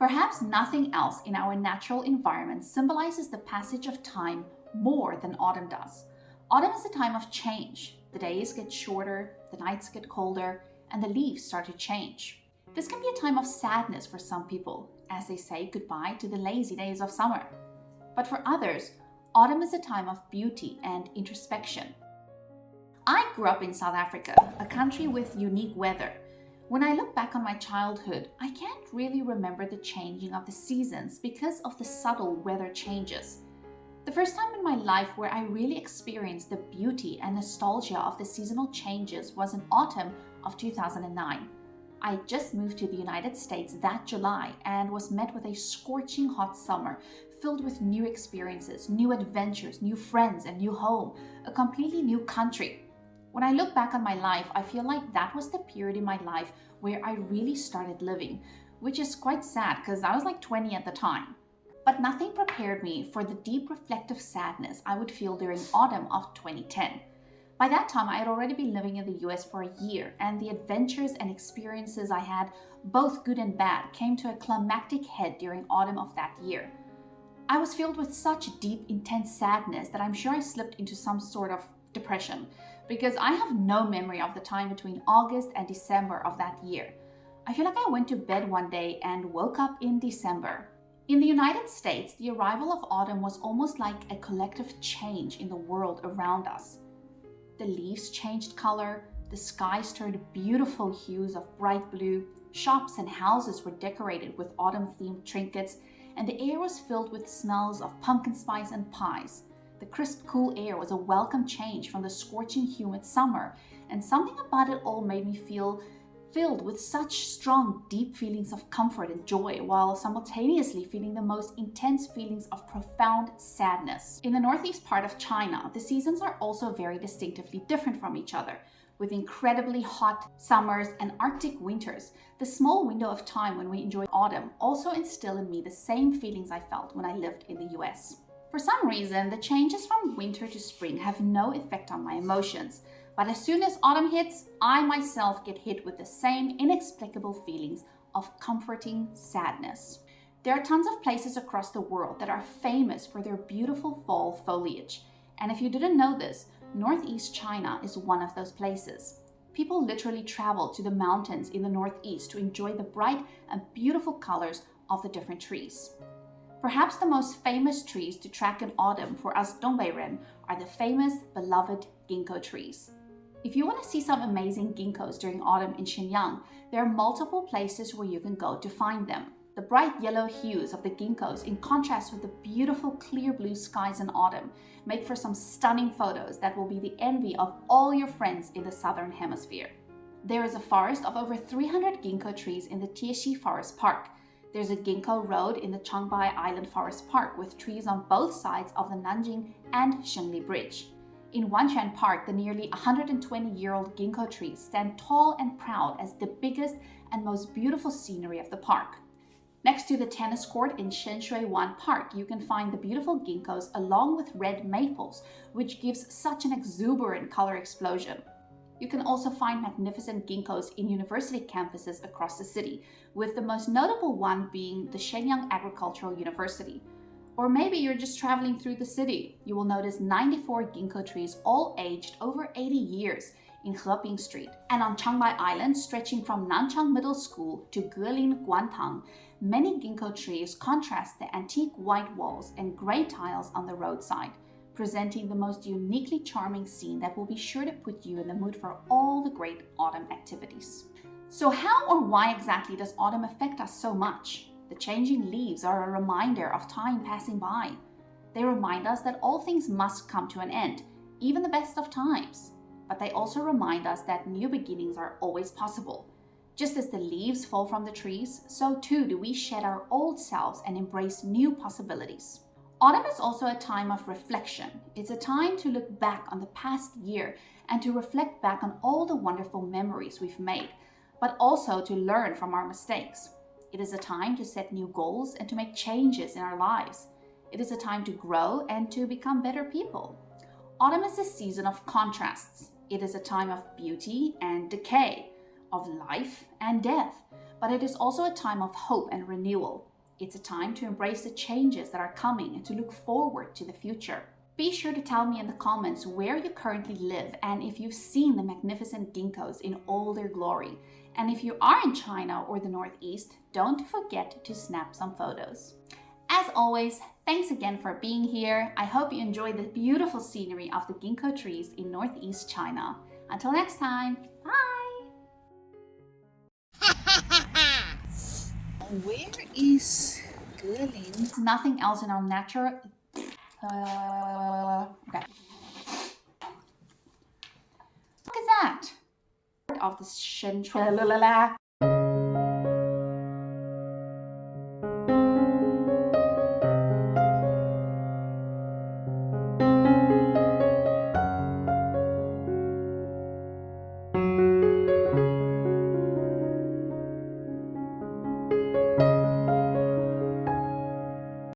Perhaps nothing else in our natural environment symbolizes the passage of time more than autumn does. Autumn is a time of change. The days get shorter, the nights get colder, and the leaves start to change. This can be a time of sadness for some people, as they say goodbye to the lazy days of summer. But for others, autumn is a time of beauty and introspection. I grew up in South Africa, a country with unique weather. When I look back on my childhood, I can't really remember the changing of the seasons because of the subtle weather changes. The first time in my life where I really experienced the beauty and nostalgia of the seasonal changes was in autumn of 2009. I had just moved to the United States that July and was met with a scorching hot summer filled with new experiences, new adventures, new friends, and new home, a completely new country. When I look back on my life, I feel like that was the period in my life where I really started living, which is quite sad because I was like 20 at the time. But nothing prepared me for the deep reflective sadness I would feel during autumn of 2010. By that time, I had already been living in the US for a year, and the adventures and experiences I had, both good and bad, came to a climactic head during autumn of that year. I was filled with such deep, intense sadness that I'm sure I slipped into some sort of depression, because I have no memory of the time between August and December of that year. I feel like I went to bed one day and woke up in December. In the United States, the arrival of autumn was almost like a collective change in the world around us. The leaves changed color, the skies turned beautiful hues of bright blue, shops and houses were decorated with autumn-themed trinkets, and the air was filled with smells of pumpkin spice and pies. The crisp, cool air was a welcome change from the scorching, humid summer, and something about it all made me feel filled with such strong, deep feelings of comfort and joy, while simultaneously feeling the most intense feelings of profound sadness. In the northeast part of China, the seasons are also very distinctively different from each other. With incredibly hot summers and Arctic winters, the small window of time when we enjoy autumn also instill in me the same feelings I felt when I lived in the US. For some reason, the changes from winter to spring have no effect on my emotions, but as soon as autumn hits, I myself get hit with the same inexplicable feelings of comforting sadness. There are tons of places across the world that are famous for their beautiful fall foliage, and if you didn't know this, Northeast China is one of those places. People literally travel to the mountains in the northeast to enjoy the bright and beautiful colors of the different trees. Perhaps the most famous trees to track in autumn for us Dongbeiren are the famous, beloved ginkgo trees. If you want to see some amazing ginkgos during autumn in Shenyang, there are multiple places where you can go to find them. The bright yellow hues of the ginkgos, in contrast with the beautiful clear blue skies in autumn, make for some stunning photos that will be the envy of all your friends in the southern hemisphere. There is a forest of over 300 ginkgo trees in the Tieshi Forest Park. There's a ginkgo road in the Changbai Island Forest Park with trees on both sides of the Nanjing and Shengli Bridge. In Wanquan Park, the nearly 120-year-old ginkgo trees stand tall and proud as the biggest and most beautiful scenery of the park. Next to the tennis court in Shenshui-Wan Park, you can find the beautiful ginkgos along with red maples, which gives such an exuberant color explosion. You can also find magnificent ginkgos in university campuses across the city, with the most notable one being the Shenyang Agricultural University. Or maybe you're just traveling through the city. You will notice 94 ginkgo trees, all aged over 80 years, in Heping Street. And on Changbai Island, stretching from Nanchang Middle School to Guilin Guantang, many ginkgo trees contrast the antique white walls and gray tiles on the roadside, presenting the most uniquely charming scene that will be sure to put you in the mood for all the great autumn activities. So how or why exactly does autumn affect us so much? The changing leaves are a reminder of time passing by. They remind us that all things must come to an end, even the best of times. But they also remind us that new beginnings are always possible. Just as the leaves fall from the trees, so too do we shed our old selves and embrace new possibilities. Autumn is also a time of reflection. It's a time to look back on the past year and to reflect back on all the wonderful memories we've made, but also to learn from our mistakes. It is a time to set new goals and to make changes in our lives. It is a time to grow and to become better people. Autumn is a season of contrasts. It is a time of beauty and decay, of life and death, but it is also a time of hope and renewal. It's a time to embrace the changes that are coming and to look forward to the future. Be sure to tell me in the comments where you currently live and if you've seen the magnificent ginkgos in all their glory. And if you are in China or the Northeast, don't forget to snap some photos. As always, thanks again for being here. I hope you enjoyed the beautiful scenery of the ginkgo trees in Northeast China. Until next time, bye! Where is Gerlin? There's nothing else in our natural... Okay. Look at that! Of the shin...